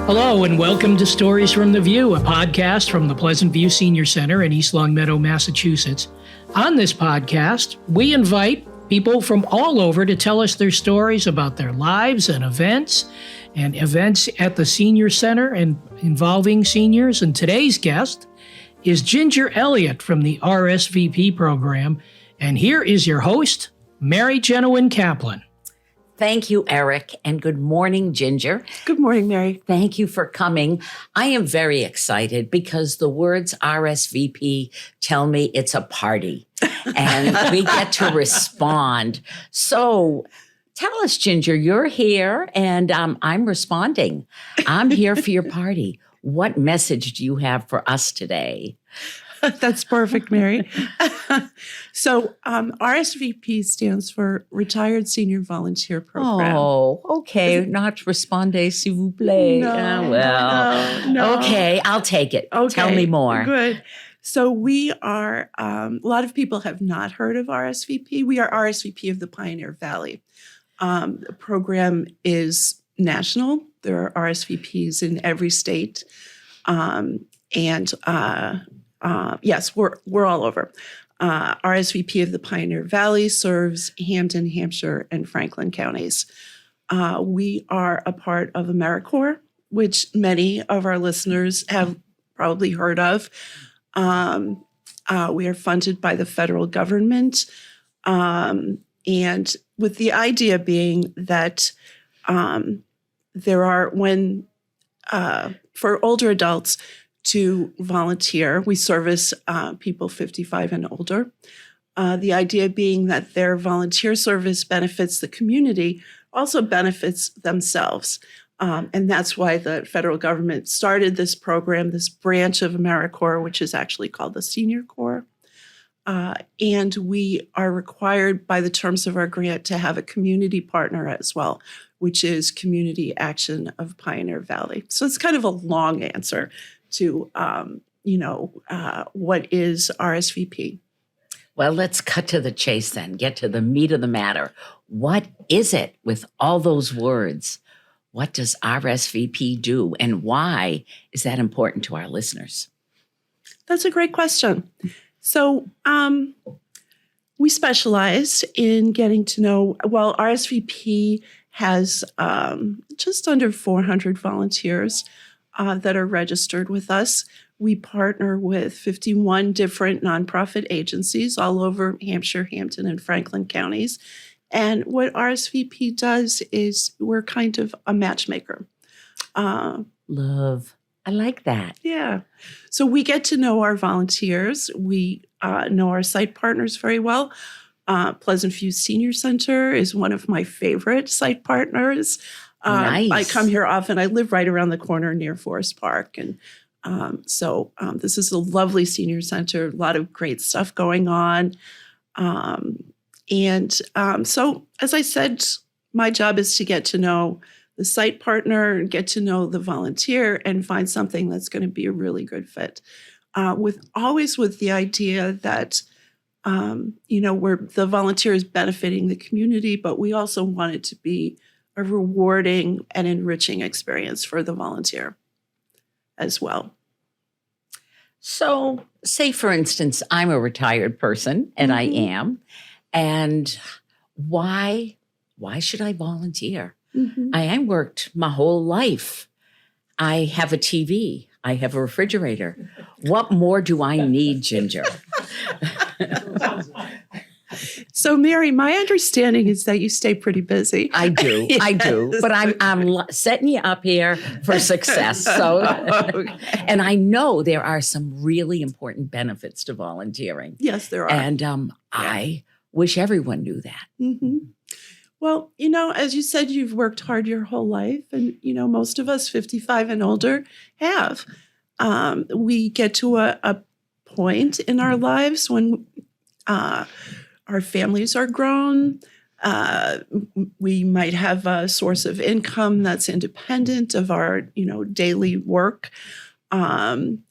Hello, and welcome to Stories from the View, a podcast from the Pleasant View Senior Center in East Longmeadow, Massachusetts. On this podcast, we invite people from all over to tell us their stories about their lives and events at the Senior Center and involving seniors. And today's guest is Ginger Elliot from the RSVP program. And here is your host, Mary Jenowin Kaplan. Thank you, Eric, and good morning, Ginger. Good morning, Mary. Thank you for coming. I am very excited because the words RSVP tell me it's a party, and we get to respond. So tell us, Ginger, you're here, and I'm responding. I'm here for your party. What message do you have for us today? That's perfect, Mary. So RSVP stands for Retired Senior Volunteer Program. Oh, okay. Not respondez, s'il vous plaît. No. Okay, I'll take it. Okay, Tell me more. Good. So we are, a lot of people have not heard of RSVP. We are RSVP of the Pioneer Valley. The program is national. There are RSVPs in every state. Yes, we're all over. RSVP of the Pioneer Valley serves Hampden, Hampshire, and Franklin counties. We are a part of AmeriCorps, which many of our listeners have probably heard of. We are funded by the federal government, and with the idea being that for older adults to volunteer, we service people 55 and older. The idea being that their volunteer service benefits the community, also benefits themselves. And that's why the federal government started this program, this branch of AmeriCorps, which is actually called the Senior Corps. And we are required by the terms of our grant to have a community partner as well, which is Community Action of Pioneer Valley. So it's kind of a long answer to, what is RSVP? Well, let's cut to the chase then, get to the meat of the matter. What is it with all those words? What does RSVP do, and why is that important to our listeners? That's a great question. So we specialize in getting to know, RSVP has just under 400 volunteers that are registered with us. We partner with 51 different nonprofit agencies all over Hampshire, Hampden, and Franklin counties. And what RSVP does is we're kind of a matchmaker. Love. I like that. Yeah. So we get to know our volunteers. We know our site partners very well. Pleasant View Senior Center is one of my favorite site partners. Nice. I come here often. I live right around the corner near Forest Park. And so this is a lovely senior center, a lot of great stuff going on. So, as I said, my job is to get to know the site partner, get to know the volunteer, and find something that's going to be a really good fit. With the idea that, the volunteer is benefiting the community, but we also want it to be a rewarding and enriching experience for the volunteer as well. So, say, for instance, I'm a retired person, and I am, and why should I volunteer? Mm-hmm. I worked my whole life. I have a TV. I have a refrigerator. What more do I need, Ginger? So, Mary, my understanding is that you stay pretty busy. I do. Yes. I do. But I'm setting you up here for success. So, and I know there are some really important benefits to volunteering. Yes, there are. And I wish everyone knew that. Mm-hmm. Well, as you said, you've worked hard your whole life. And, most of us 55 and older have. We get to a point in our lives when our families are grown. We might have a source of income that's independent of our, daily work. Many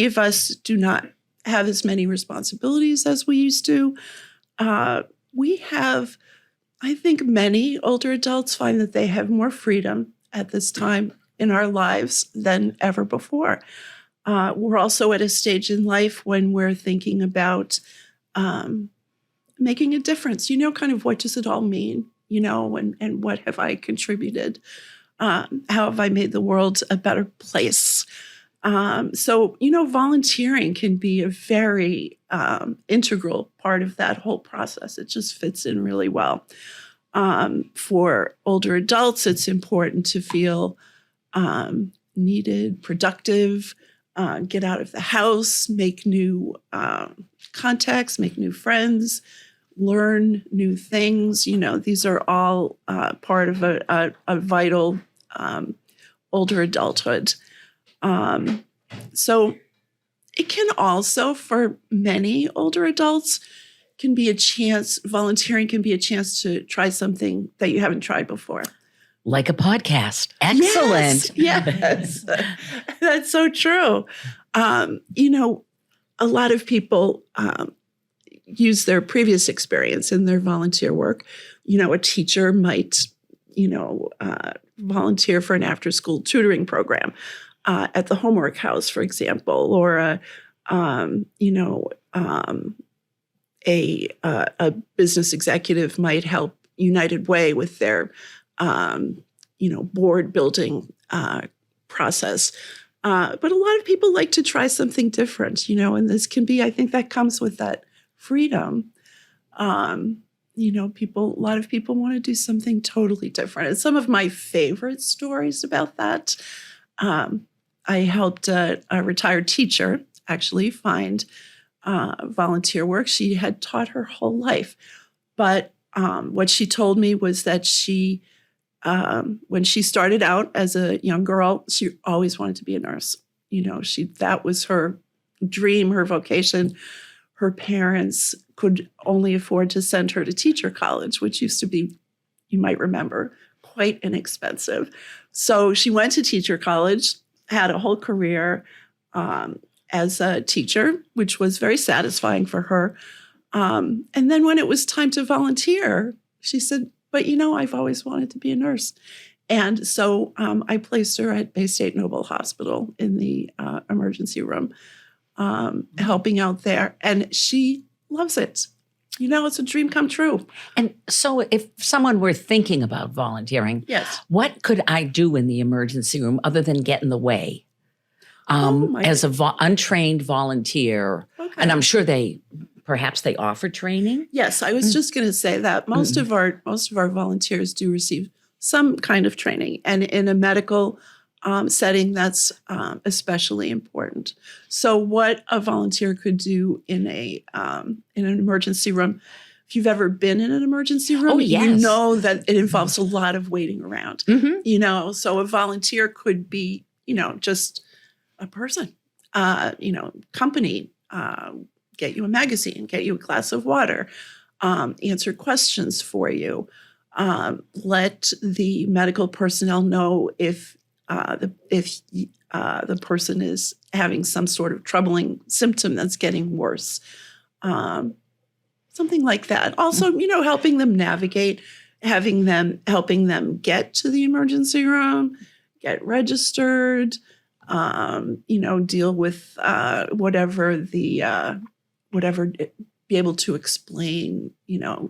of us do not have as many responsibilities as we used to. We have, I think many older adults find that they have more freedom at this time in our lives than ever before. We're also at a stage in life when we're thinking about making a difference. Kind of what does it all mean? And what have I contributed? How have I made the world a better place? So, volunteering can be a very integral part of that whole process. It just fits in really well. For older adults, it's important to feel needed, productive, get out of the house, make new contacts, make new friends, learn new things. These are all part of a vital older adulthood. So it can also, for many older adults, volunteering can be a chance to try something that you haven't tried before. Like a podcast. Excellent. Yes. That's so true. A lot of people use their previous experience in their volunteer work. A teacher might, volunteer for an after-school tutoring program at the homework house, for example, or a business executive might help United Way with their board building process. But a lot of people like to try something different, and this can be, I think that comes with that freedom. A lot of people want to do something totally different. And some of my favorite stories about that, I helped a retired teacher actually find volunteer work. She had taught her whole life. But what she told me was that she, when she started out as a young girl, she always wanted to be a nurse. That was her dream, her vocation. Her parents could only afford to send her to teacher college, which used to be, you might remember, quite inexpensive. So she went to teacher college, had a whole career as a teacher, which was very satisfying for her. And then when it was time to volunteer, she said, but I've always wanted to be a nurse. And so I placed her at Bay State Noble Hospital in the emergency room, helping out there. And she loves it. It's a dream come true. And so if someone were thinking about volunteering, yes, what could I do in the emergency room other than get in the way? As an untrained volunteer, okay. And I'm sure perhaps they offer training? Yes, I was just going to say that most of our volunteers do receive some kind of training, and in a medical setting, that's especially important. So, what a volunteer could do in an emergency room. If you've ever been in an emergency room, you know that it involves a lot of waiting around. Mm-hmm. So a volunteer could be, just a person, company. Get you a magazine, get you a glass of water, answer questions for you, let the medical personnel know if the person is having some sort of troubling symptom that's getting worse, something like that. Also, helping them navigate, helping them get to the emergency room, get registered, deal with be able to explain,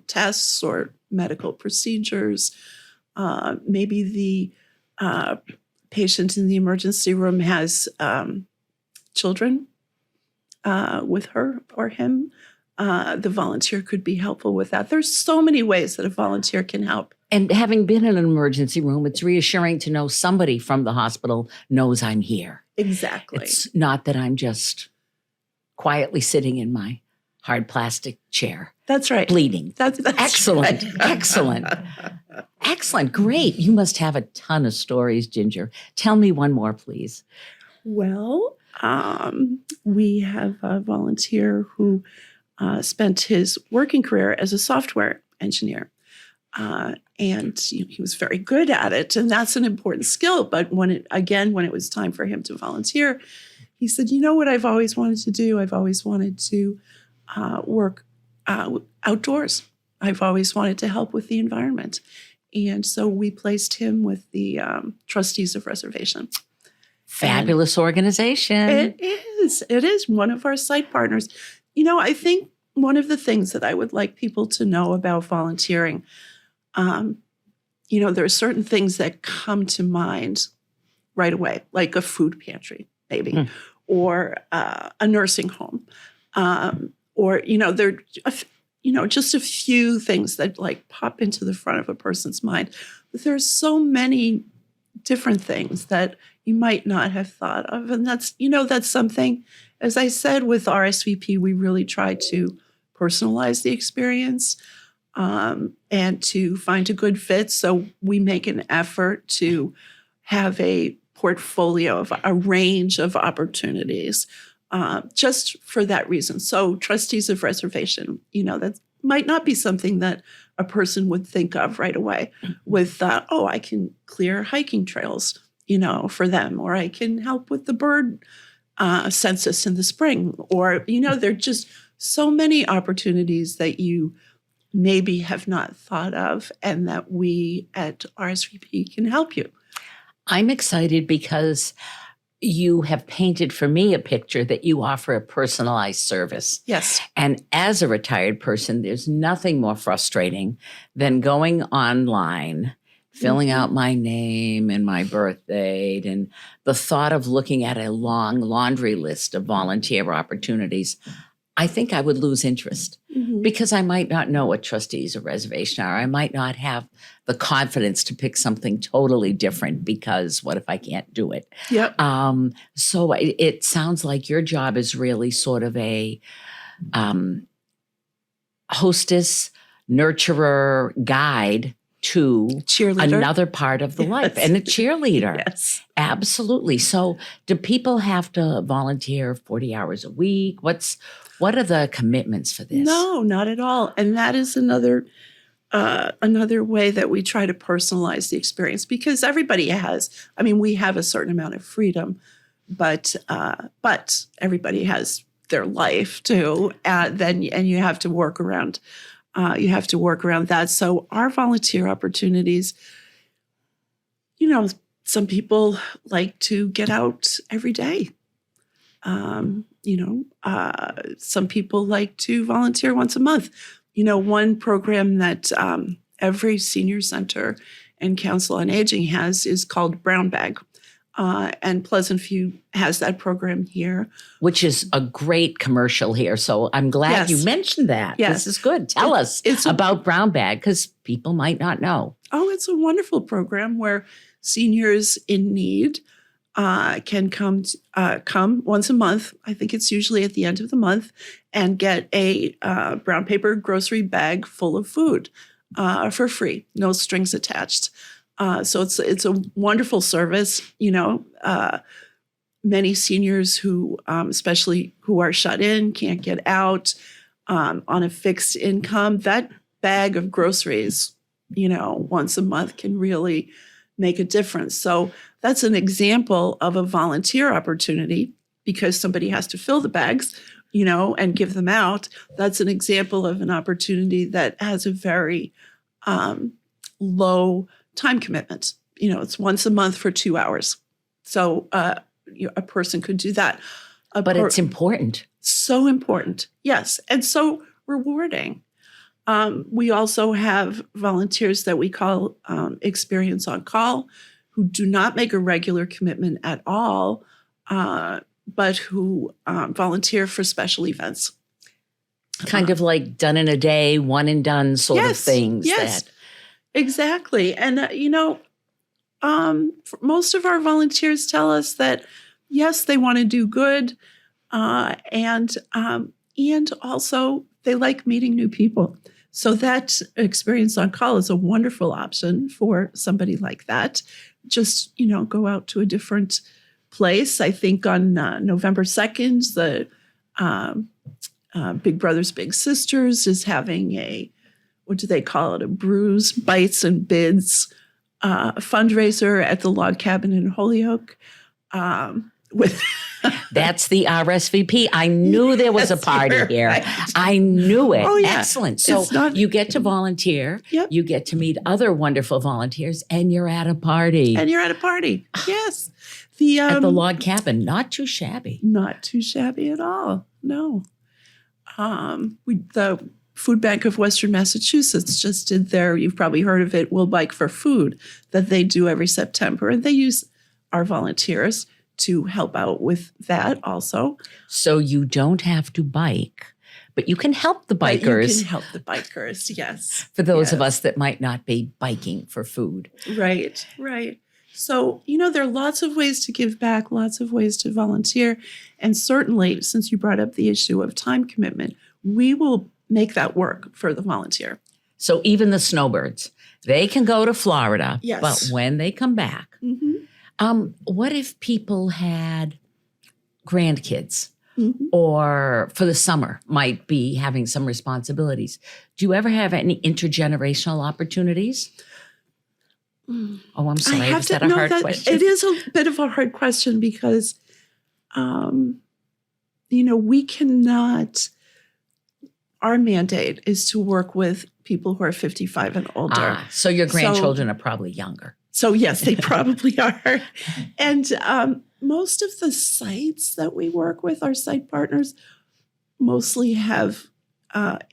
tests or medical procedures. Maybe the patient in the emergency room has children with her or him. The volunteer could be helpful with that. There's so many ways that a volunteer can help. And having been in an emergency room, it's reassuring to know somebody from the hospital knows I'm here. Exactly. It's not that I'm just quietly sitting in my hard plastic chair. That's right. Bleeding. That's excellent. Right. Excellent. Excellent. Great. You must have a ton of stories, Ginger. Tell me one more, please. Well, we have a volunteer who spent his working career as a software engineer. And he was very good at it. And that's an important skill. But when it was time for him to volunteer, he said, what I've always wanted to do? I've always wanted to work outdoors. I've always wanted to help with the environment. And so we placed him with the trustees of reservation. Fabulous organization. It is. It is one of our site partners. I think one of the things that I would like people to know about volunteering, there are certain things that come to mind right away, like a food pantry, maybe, or a nursing home, or there, just a few things that like pop into the front of a person's mind. But there are so many different things that you might not have thought of, and that's something. As I said, with RSVP, we really try to personalize the experience and to find a good fit. So we make an effort to have a portfolio of a range of opportunities just for that reason. So trustees of reservation, that might not be something that a person would think of right away with, I can clear hiking trails, for them, or I can help with the bird census in the spring, or, there are just so many opportunities that you maybe have not thought of and that we at RSVP can help you. I'm excited because you have painted for me a picture that you offer a personalized service. Yes. And as a retired person, there's nothing more frustrating than going online, filling out my name and my birth date, and the thought of looking at a long laundry list of volunteer opportunities. I think I would lose interest because I might not know what trustees of reservation are. I might not have the confidence to pick something totally different because what if I can't do it? Yep. So it sounds like your job is really sort of a hostess, nurturer, guide to another part of the life, and a cheerleader. Yes. Absolutely. So do people have to volunteer 40 hours a week? What are the commitments for this? No, not at all. And that is another way that we try to personalize the experience, because everybody we have a certain amount of freedom, but everybody has their life too. And you have to work around. That. So our volunteer opportunities, some people like to get out every day. Some people like to volunteer once a month. One program that every senior center and Council on Aging has is called Brown Bag. And Pleasant View has that program here. Which is a great commercial here. So I'm glad you mentioned that. Yes. This is good. Tell us about Brown Bag, because people might not know. Oh, it's a wonderful program where seniors in need can come once a month. I think it's usually at the end of the month, and get a brown paper grocery bag full of food for free, no strings attached. So it's a wonderful service. Many seniors who, especially who are shut in, can't get out on a fixed income. That bag of groceries, once a month can really make a difference. So that's an example of a volunteer opportunity, because somebody has to fill the bags, and give them out. That's an example of an opportunity that has a very low time commitment. It's once a month for 2 hours. So a person could do that. But it's important. So important. Yes. And so rewarding. We also have volunteers that we call Experience on Call, who do not make a regular commitment at all, but who volunteer for special events. Kind of like done in a day, one and done sort of things. Yes, exactly. And, most of our volunteers tell us that, yes, they want to do good, and also they like meeting new people. So that Experience on Call is a wonderful option for somebody like that. Just, go out to a different place. I think on November 2nd, the Big Brothers Big Sisters is having what do they call it? A Brews, Bites, and Bids fundraiser at the Log Cabin in Holyoke. with That's the RSVP. I knew there was a party you're here. right. I knew it. Oh, yeah. Excellent. So It's not- you get to volunteer. Yep. You get to meet other wonderful volunteers, and you're at a party And you're at a party. Yes. at the log cabin. Not too shabby. Not too shabby at all. No. The Food Bank of Western Massachusetts just did their, you've probably heard of it, We'll Bike for Food, that they do every September. And they use our volunteers to help out with that also. So you don't have to bike, but you can help the But bikers. you can help the bikers, yes. For those of Yes. us that might not be biking for food. Right, right. So, there are lots of ways to give back, lots of ways to volunteer. And certainly, since you brought up the issue of time commitment, we will make that work for the volunteer. So even the snowbirds, they can go to Florida, Yes. but when they come back, Mm-hmm. what if people had grandkids Mm-hmm. or for the summer might be having some responsibilities? Do you ever have any intergenerational opportunities? Oh, I'm sorry. Is that a hard question? It is a bit of a hard question because, we cannot, our mandate is to work with people who are 55 and older. So your grandchildren are probably younger. So yes, they probably are. And most of the sites that we work with, our site partners, mostly have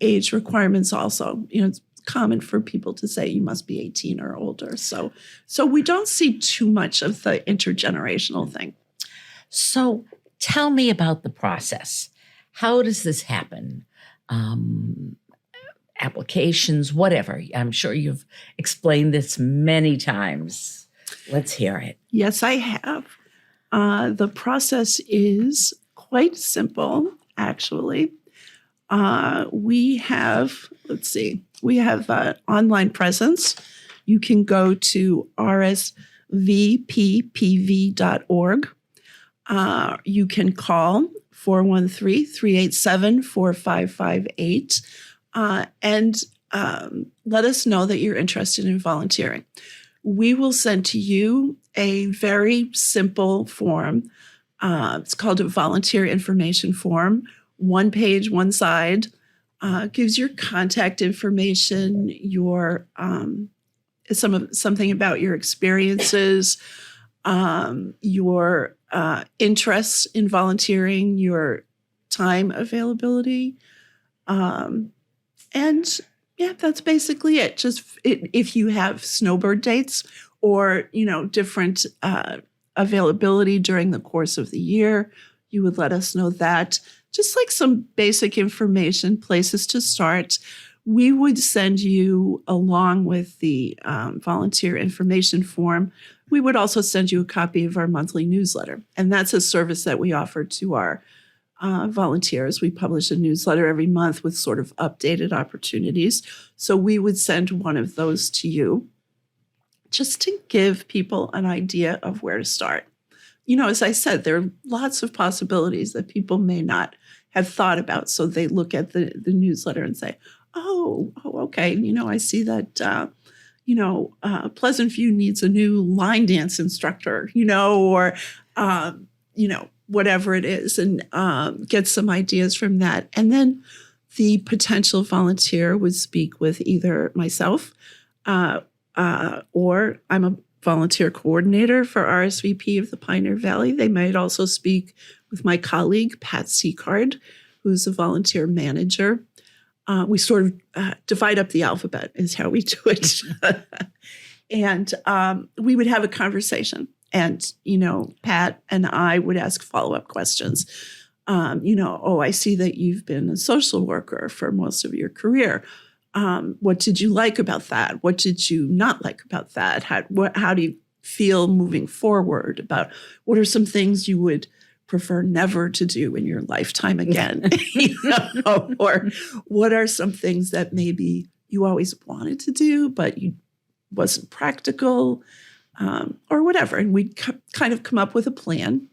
age requirements also. It's common for people to say you must be 18 or older. So we don't see too much of the intergenerational thing. So tell me about the process. How does this happen? Applications, whatever. I'm sure you've explained this many times. Let's hear it. Yes, I have. The process is quite simple, actually. We have online presence. You can go to rsvppv.org. You can call 413-387-4558 and let us know that you're interested in volunteering. We will send to you a very simple form. It's called a volunteer information form. One page, one side, gives your contact information, your something about your experiences, your interests in volunteering, your time availability, and yeah, that's basically it. Just if you have snowbird dates or different availability during the course of the year, you would let us know that. Just like some basic information, places to start. We would send you, along with the volunteer information form, we would also send you a copy of our monthly newsletter. And that's a service that we offer to our volunteers. We publish a newsletter every month with sort of updated opportunities. So we would send one of those to you just to give people an idea of where to start. As I said, there are lots of possibilities that people may not have thought about. So they look at the newsletter and say, oh, okay. I see that, Pleasant View needs a new line dance instructor, or, whatever it is, and get some ideas from that. And then the potential volunteer would speak with either myself or I'm a volunteer coordinator for RSVP of the Pioneer Valley. They might also speak with my colleague, Pat Seacard, who's a volunteer manager. We sort of divide up the alphabet is how we do it. And we would have a conversation. And, Pat and I would ask follow-up questions. I see that you've been a social worker for most of your career. What did you like about that? What did you not like about that? How do you feel moving forward about what are some things you would prefer never to do in your lifetime again? Or what are some things that maybe you always wanted to do, but you wasn't practical, or whatever. And we'd kind of come up with a plan.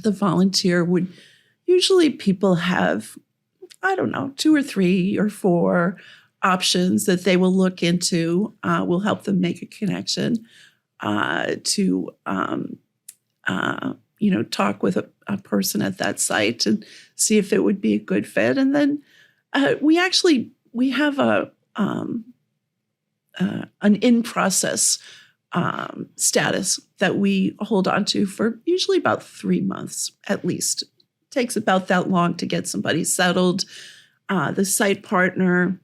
The volunteer would, usually people have, 2 or 3 or 4 options that they will look into. We'll help them make a connection to talk with a person at that site and see if it would be a good fit. And then we have an in-process status that we hold on to for usually about 3 months at least. It takes about that long to get somebody settled. The site partner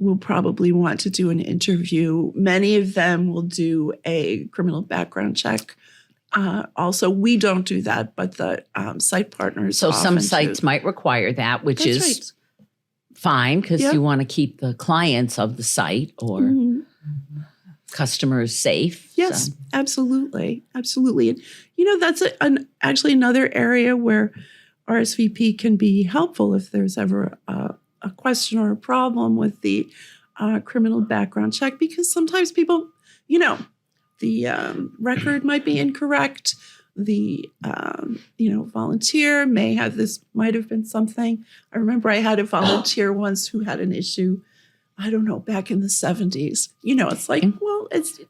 will probably want to do an interview. Many of them will do a criminal background check. Also, we don't do that, but the site partners. So some often sites do. might require that, which That's is right. fine because Yeah. you want to keep the clients of the site or Mhm. customers safe. Yes, So, absolutely. Absolutely. And, that's actually another area where RSVP can be helpful if there's ever a question or a problem with the criminal background check, because sometimes people, the record might be incorrect. The, volunteer might have been something. I remember I had a volunteer once who had an issue, I don't know, back in the 70s. It's like, well, it's,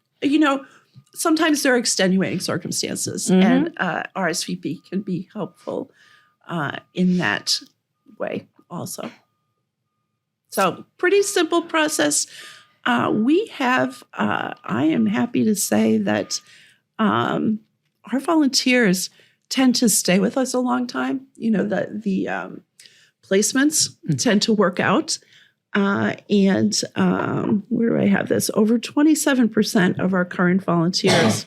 sometimes there are extenuating circumstances, and RSVP can be helpful in that way also. So pretty simple process. We have, I am happy to say that our volunteers tend to stay with us a long time. The placements tend to work out. And where do I have this? Over 27% of our current volunteers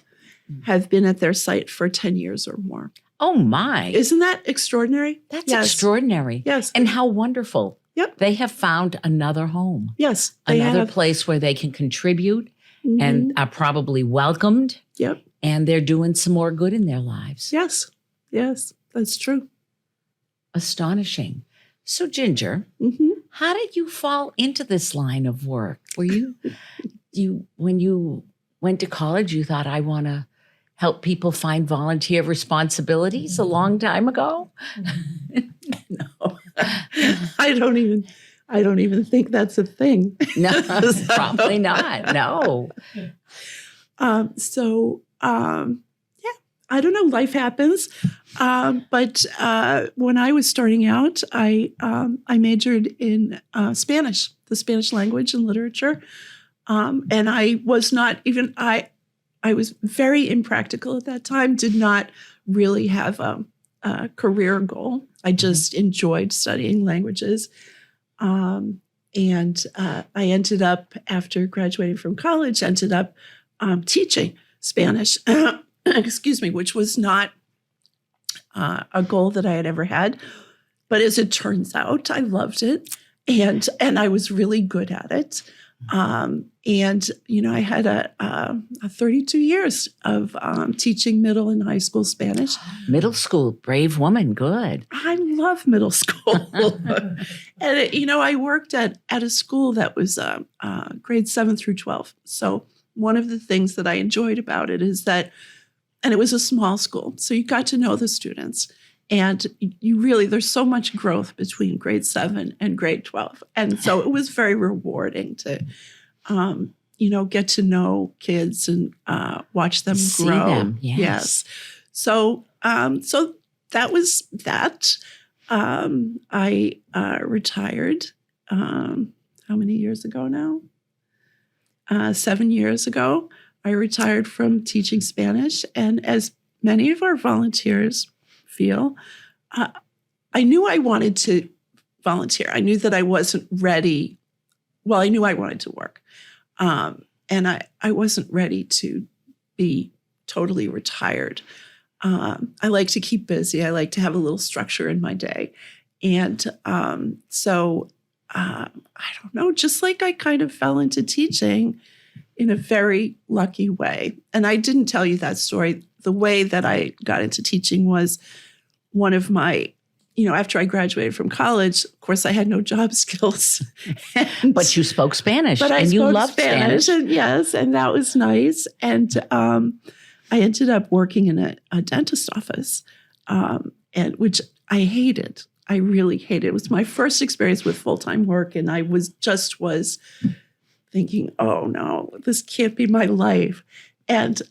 have been at their site for 10 years or more. oh my, Isn't that extraordinary? that's Yes. extraordinary. Yes. And how wonderful. Yep. They have found another home, Yes. They another have. place where they can contribute Mhm. and are probably welcomed, Yep. and they're doing some more good in their lives. Yes. Yes. That's true. Astonishing. So, Ginger, Hmm. how did you fall into this line of work? Were you when you went to college, you thought, I want to help people find volunteer responsibilities a long time ago? No. I don't even think that's a thing. No, probably not. No. Yeah, I don't know. Life happens. But when I was starting out, I majored in Spanish, the Spanish language and literature. And I was not even, I was very impractical at that time, did not really have a career goal. I just enjoyed studying languages. And I ended up, after graduating from college, teaching Spanish, excuse me, which was not a goal that I had ever had. But as it turns out, I loved it. And I was really good at it. I had a 32 years of teaching middle and high school Spanish. Middle school, brave woman, good. I love middle school. And, I worked at a school that was grades 7 through 12. So one of the things that I enjoyed about it is that, and it was a small school, so you got to know the students. And there's so much growth between grade 7 and grade 12. And so it was very rewarding to, get to know kids and watch them See grow. them, yes. So that was that. I retired, how many years ago now? 7 years ago. I retired from teaching Spanish. And as many of our volunteers feel, I knew I wanted to volunteer. I knew that I wasn't ready. Well, I knew I wanted to work. And I wasn't ready to be totally retired. I like to keep busy. I like to have a little structure in my day. And so I don't know, just like I kind of fell into teaching in a very lucky way. And I didn't tell you that story. The way that I got into teaching was one of my, after I graduated from college, of course, I had no job skills. But you spoke Spanish, But and you loved Spanish. and yes, and that was nice. And I ended up working in a dentist office, and which I hated. I really hated. It was my first experience with full-time work, and I was thinking, oh no, this can't be my life. And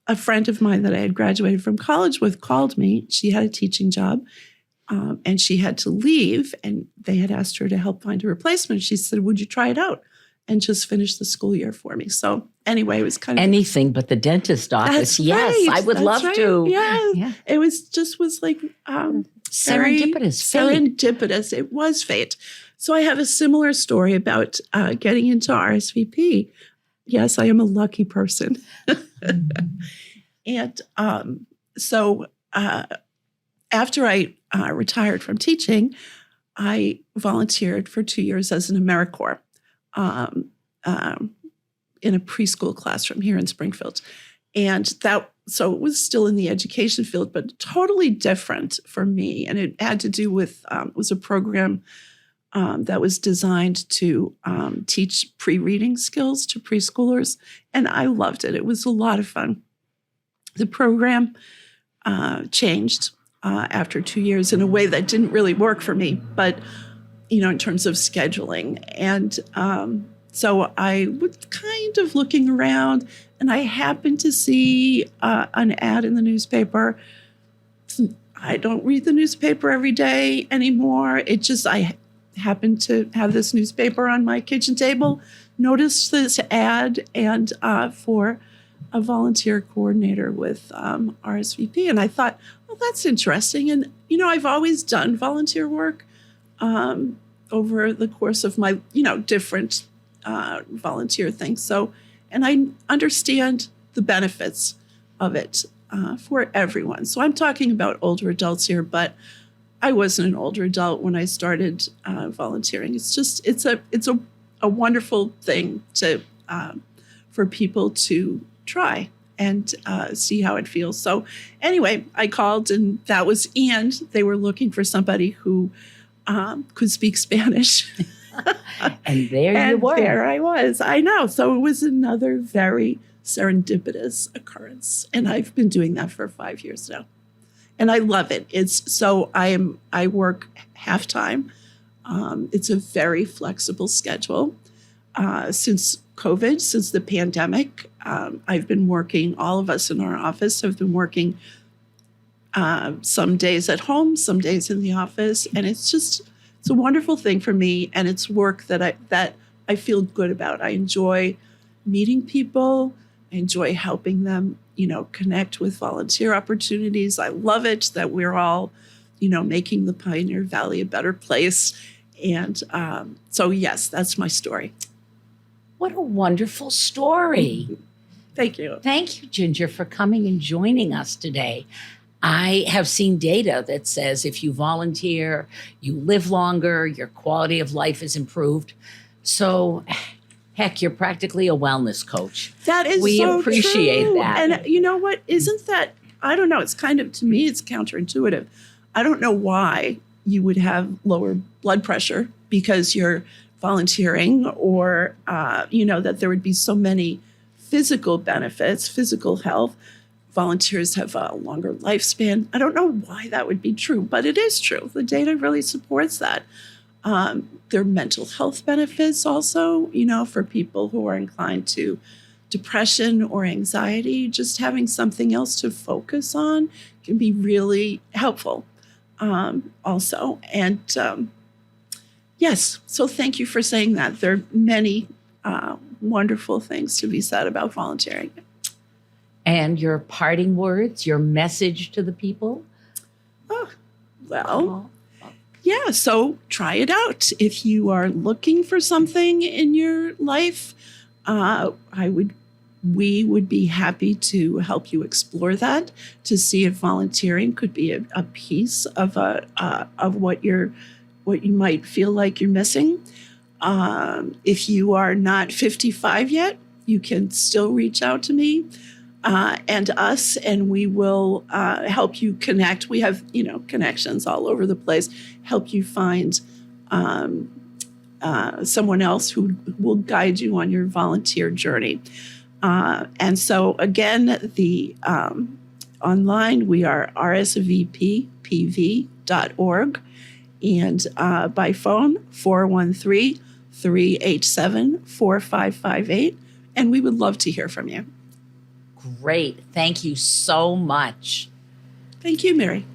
a friend of mine that I had graduated from college with called me. She had a teaching job. And she had to leave, and they had asked her to help find a replacement. She said, "Would you try it out and just finish the school year for me?" So anyway, it was kind of anything but the dentist office. That's Yes, right. I would That's love right. to. Yeah. It was like Serendipitous. very Fate. serendipitous. It was fate. So I have a similar story about getting into RSVP. Yes, I am a lucky person. And so after I retired from teaching, I volunteered for 2 years as an AmeriCorps in a preschool classroom here in Springfield. And so it was still in the education field, but totally different for me. And it had to do with, it was a program that was designed to teach pre-reading skills to preschoolers. And I loved it. It was a lot of fun. The program changed after 2 years in a way that didn't really work for me, but, in terms of scheduling. And so I was kind of looking around, and I happened to see an ad in the newspaper. I don't read the newspaper every day anymore. I happened to have this newspaper on my kitchen table, noticed this ad, and for a volunteer coordinator with RSVP. And I thought, well, that's interesting. And, I've always done volunteer work over the course of my, different volunteer things. So, and I understand the benefits of it for everyone. So I'm talking about older adults here, but I wasn't an older adult when I started volunteering. It's a wonderful thing for people to try and see how it feels. So anyway, I called, and they were looking for somebody who could speak Spanish. And there you were. There I was. I know. So it was another very serendipitous occurrence. And I've been doing that for 5 years now. And I love it. I work half-time. It's a very flexible schedule. Since COVID, since the pandemic, I've been working, all of us in our office have been working some days at home, some days in the office. And it's a wonderful thing for me. And it's work that I feel good about. I enjoy meeting people. I enjoy helping them, connect with volunteer opportunities. I love it that we're all, making the Pioneer Valley a better place. And so, yes, that's my story. What a wonderful story. Thank you. Thank you, Ginger, for coming and joining us today. I have seen data that says if you volunteer, you live longer, your quality of life is improved. So, heck, you're practically a wellness coach. That is We so appreciate true. that. And you know what? Isn't that, I don't know, it's kind of, to me, it's counterintuitive. I don't know why you would have lower blood pressure because you're volunteering, or, that there would be so many physical benefits, physical health. Volunteers have a longer lifespan. I don't know why that would be true, but it is true. The data really supports that. There are mental health benefits also, for people who are inclined to depression or anxiety. Just having something else to focus on can be really helpful also. And yes, so thank you for saying that. There are many wonderful things to be said about volunteering. And your parting words, your message to the people? Yeah, so try it out. If you are looking for something in your life, we would be happy to help you explore that, to see if volunteering could be a piece of what you might feel like you're missing. If you are not 55 yet, you can still reach out to me and us, and we will help you connect. We have, connections all over the place. Help you find someone else who will guide you on your volunteer journey. And so again, the online, we are rsvppv.org, and by phone, 413-387-4558. And we would love to hear from you. great. Thank you so much. Thank you, Mary.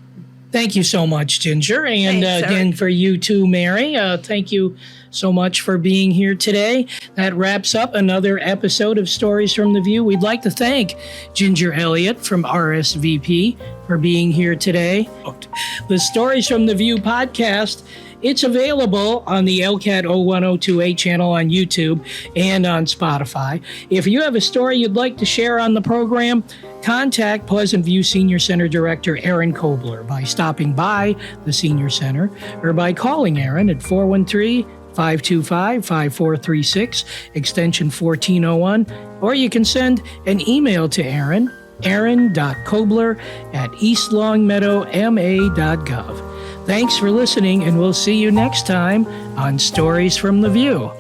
Thank you so much, Ginger. And Thanks, again, Eric. for you too, Mary. Thank you so much for being here today. That wraps up another episode of Stories from the View. We'd like to thank Ginger Elliot from RSVP for being here today. The Stories from the View podcast, it's available on the LCAT 01028 channel on YouTube and on Spotify. If you have a story you'd like to share on the program, contact Pleasant View Senior Center Director Erin Kobler by stopping by the Senior Center or by calling Erin at 413-525-5436, extension 1401, or you can send an email to Erin, erin.kobler@eastlongmeadowma.gov. Thanks for listening, and we'll see you next time on Stories from the View.